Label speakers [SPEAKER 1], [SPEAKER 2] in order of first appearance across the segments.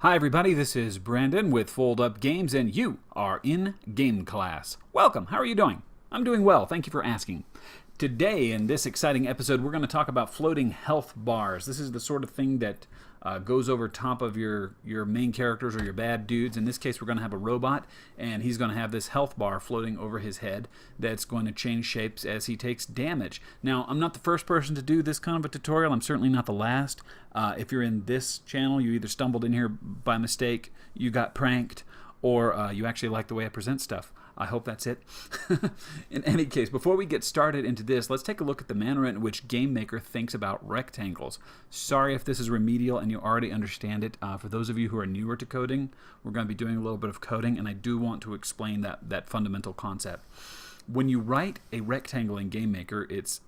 [SPEAKER 1] Hi everybody, this is Brandon with Fold Up Games and you are in game class. Welcome, how are you doing? I'm doing well, thank you for asking. Today in this exciting episode we're going to talk about floating health bars. This is the sort of thing that goes over top of your main characters or your bad dudes. In this case we're going to have a robot and he's going to have this health bar floating over his head that's going to change shapes as he takes damage. Now I'm not the first person to do this kind of a tutorial, I'm certainly not the last. If you're in this channel, you either stumbled in here by mistake, you got pranked, or you actually like the way I present stuff. I hope that's it. In any case, before we get started into this, let's take a look at the manner in which GameMaker thinks about rectangles. Sorry if this is remedial and you already understand it. For those of you who are newer to coding, we're going to be doing a little bit of coding, and I do want to explain that fundamental concept. When you write a rectangle in GameMaker, it's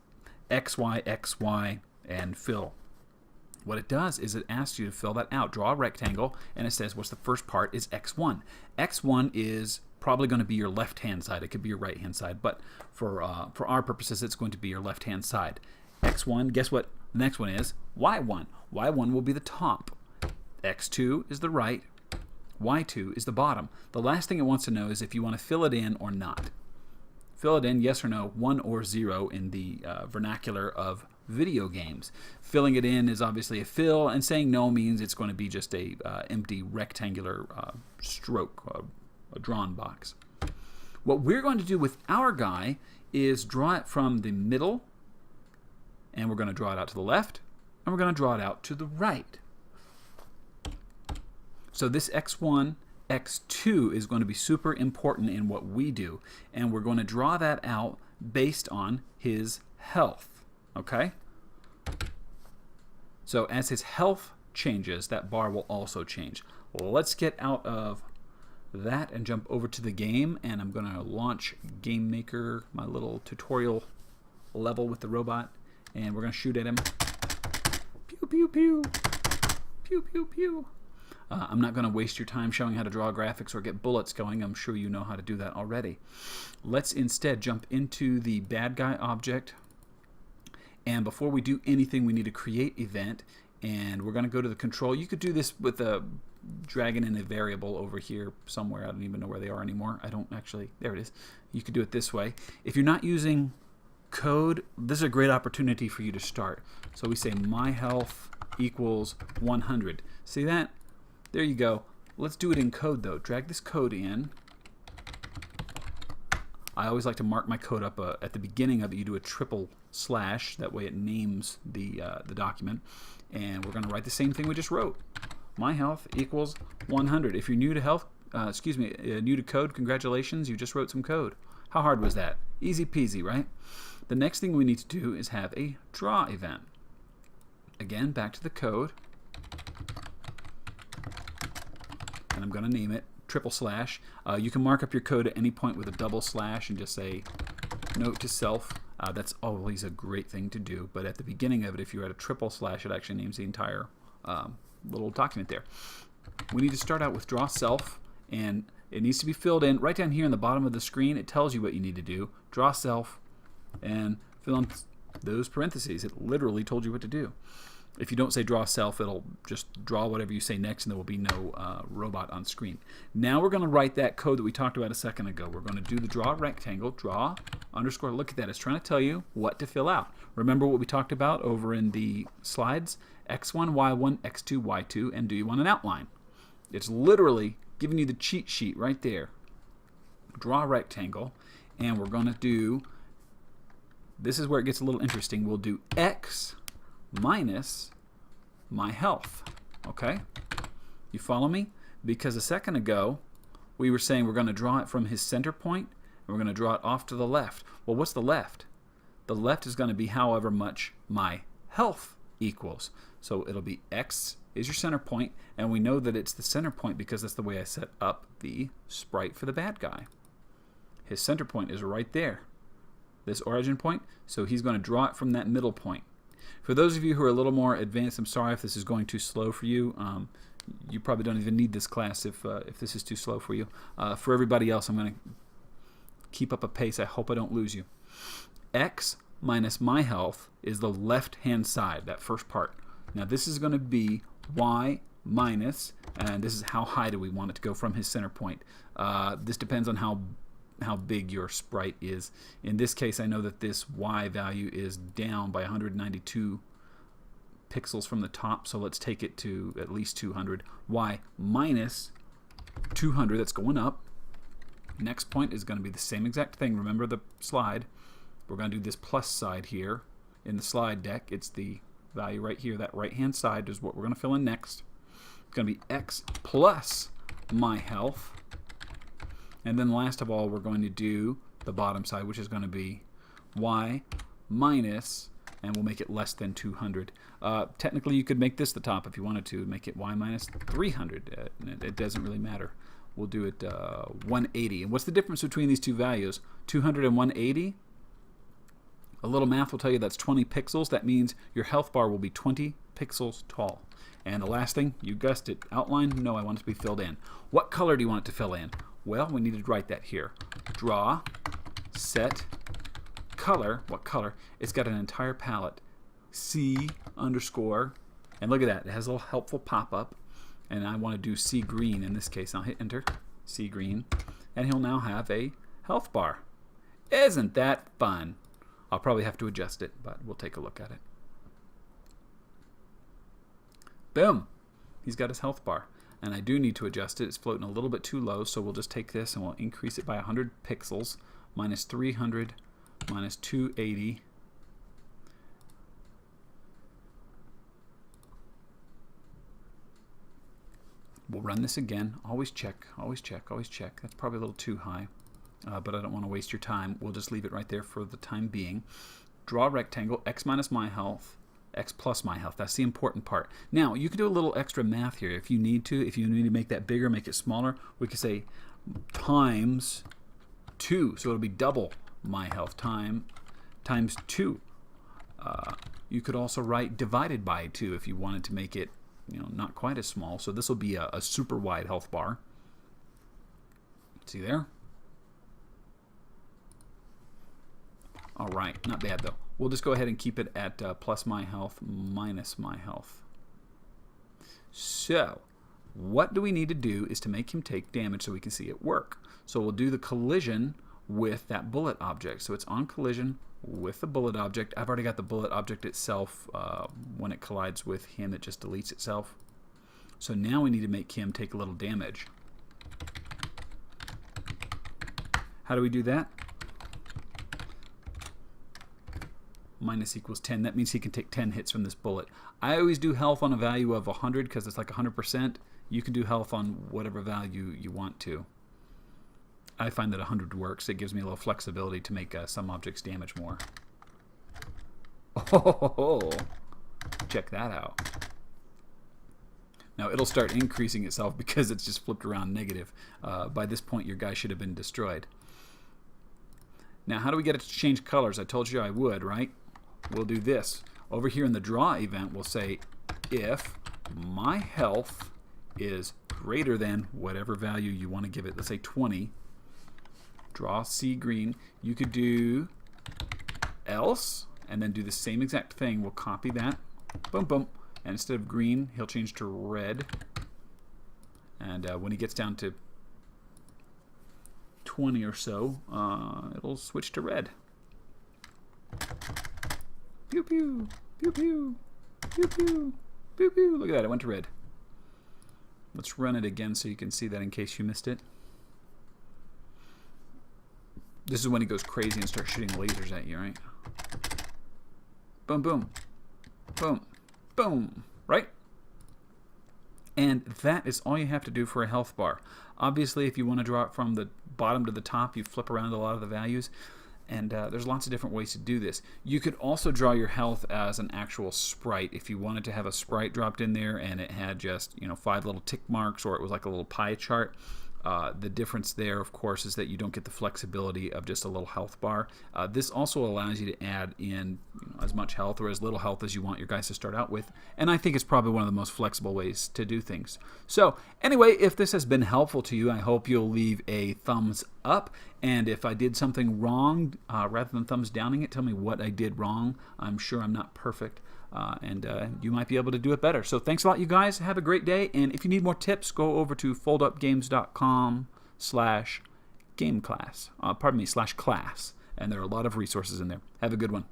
[SPEAKER 1] X, Y, X, Y, and fill. What it does is it asks you to fill that out. Draw a rectangle, and it says what's the first part is X1. X1 is probably going to be your left-hand side. It could be your right-hand side, but for our purposes, it's going to be your left-hand side. X1, guess what the next one is? Y1. Y1 will be the top. X2 is the right. Y2 is the bottom. The last thing it wants to know is if you want to fill it in or not. Fill it in, yes or no, 1 or 0 in the vernacular of video games. Filling it in is obviously a fill, and saying no means it's going to be just a empty rectangular stroke, a drawn box. What we're going to do with our guy is draw it from the middle, and we're going to draw it out to the left, and we're going to draw it out to the right. So this X1, X2 is going to be super important in what we do, and we're going to draw that out based on his health. Okay? So as his health changes, that bar will also change. Let's get out of that and jump over to the game, and I'm going to launch GameMaker, my little tutorial level with the robot, and we're going to shoot at him. Pew, pew, pew. Pew, pew, pew. I'm not going to waste your time showing how to draw graphics or get bullets going. I'm sure you know how to do that already. Let's instead jump into the bad guy object. And before we do anything, we need to create event. And we're going to go to the control. You could do this with a dragging in a variable over here somewhere. I don't even know where they are anymore. I don't actually. There it is. You could do it this way. If you're not using code, this is a great opportunity for you to start. So we say my health equals 100. See that? There you go. Let's do it in code though. Drag this code in. I always like to mark my code up at the beginning of it. You do a triple slash. That way it names the document. And we're going to write the same thing we just wrote. My health equals 100. If you're new to health, new to code, congratulations. You just wrote some code. How hard was that? Easy peasy, right? The next thing we need to do is have a draw event. Again, back to the code. And I'm going to name it triple slash. You can mark up your code at any point with a double slash and just say note to self. That's always a great thing to do, but at the beginning of it, if you're at a triple slash, it actually names the entire little document there. We need to start out with draw self, and it needs to be filled in. Right down here in the bottom of the screen, it tells you what you need to do. Draw self, and fill in those parentheses. It literally told you what to do. If you don't say draw self, it'll just draw whatever you say next, and there will be no robot on screen. Now we're going to write that code that we talked about a second ago. We're going to do the draw rectangle, draw underscore. Look at that. It's trying to tell you what to fill out. Remember what we talked about over in the slides? X1, Y1, X2, Y2, and do you want an outline? It's literally giving you the cheat sheet right there. Draw rectangle, and we're going to do, this is where it gets a little interesting. We'll do X minus my health. Okay? You follow me? Because a second ago we were saying we're going to draw it from his center point and we're going to draw it off to the left. Well, what's the left? The left is going to be however much my health equals. So it'll be X is your center point, and we know that it's the center point because that's the way I set up the sprite for the bad guy. His center point is right there. This origin point, so he's going to draw it from that middle point. For those of you who are a little more advanced, I'm sorry if this is going too slow for you. You probably don't even need this class if this is too slow for you. For everybody else, I'm going to keep up a pace. I hope I don't lose you. X minus my health is the left-hand side, that first part. Now this is going to be Y minus, And this is how high do we want it to go from his center point. This depends on how big your sprite is. In this case, I know that this Y value is down by 192 pixels from the top, so let's take it to at least 200. Y minus 200, that's going up. Next point is going to be the same exact thing. Remember the slide. We're going to do this plus side here. In the slide deck, it's the value right here. That right-hand side is what we're going to fill in next. It's going to be X plus my health. And then last of all, we're going to do the bottom side, which is going to be Y minus, and we'll make it less than 200. Technically, you could make this the top if you wanted to. Make it Y minus 300. It doesn't really matter. We'll do it 180. And what's the difference between these two values? 200 and 180? A little math will tell you that's 20 pixels. That means your health bar will be 20 pixels tall. And the last thing, you guessed it, outline. No, I want it to be filled in. What color do you want it to fill in? Well, we need to write that here. Draw, set, color. What color? It's got an entire palette. C underscore, and look at that. It has a little helpful pop-up. And I want to do C green in this case. I'll hit enter, C green, and he'll now have a health bar. Isn't that fun? I'll probably have to adjust it, but we'll take a look at it. Boom! He's got his health bar. And I do need to adjust it. It's floating a little bit too low, so we'll just take this and we'll increase it by 100 pixels, minus 300, minus 280. We'll run this again. Always check, always check, always check. That's probably a little too high, but I don't want to waste your time. We'll just leave it right there for the time being. Draw a rectangle, X minus my health, X plus my health. That's the important part. Now, you can do a little extra math here if you need to. If you need to make that bigger, make it smaller, we could say times 2. So it'll be double my health times 2. You could also write divided by 2 if you wanted to make it, not quite as small. So this will be a super wide health bar. See there? All right, not bad though. We'll just go ahead and keep it at plus my health minus my health. So what do we need to do is to make him take damage so we can see it work. So we'll do the collision with that bullet object. So it's on collision with the bullet object. I've already got the bullet object itself. When it collides with him, it just deletes itself. So now we need to make him take a little damage. How do we do that? Minus equals 10. That means he can take 10 hits from this bullet. I always do health on a value of 100 because it's like 100%. You can do health on whatever value you want to. I find that 100 works. It gives me a little flexibility to make some objects damage more. Oh, check that out. Now it'll start increasing itself because it's just flipped around negative. By this point, your guy should have been destroyed. Now, how do we get it to change colors? I told you I would, right? We'll do this. Over here in the draw event, we'll say if my health is greater than whatever value you want to give it, let's say 20, draw C green. You could do else, and then do the same exact thing. We'll copy that. Boom, boom. And instead of green, he'll change to red. And when he gets down to 20 or so, it'll switch to red. Pew pew, pew pew, pew pew, pew pew. Look at that, it went to red. Let's run it again so you can see that in case you missed it. This is when he goes crazy and starts shooting lasers at you, right? Boom, boom, boom, boom, right? And that is all you have to do for a health bar. Obviously, if you want to draw it from the bottom to the top, you flip around a lot of the values. And there's lots of different ways to do this. You could also draw your health as an actual sprite. If you wanted to have a sprite dropped in there and it had just 5 little tick marks, or it was like a little pie chart. The difference there, of course, is that you don't get the flexibility of just a little health bar. This also allows you to add in as much health or as little health as you want your guys to start out with. And I think it's probably one of the most flexible ways to do things. So anyway, if this has been helpful to you, I hope you'll leave a thumbs up. And if I did something wrong, rather than thumbs downing it, tell me what I did wrong. I'm sure I'm not perfect. and you might be able to do it better. So thanks a lot, you guys. Have a great day. And if you need more tips, go over to foldupgames.com/gameclass. /class. And there are a lot of resources in there. Have a good one.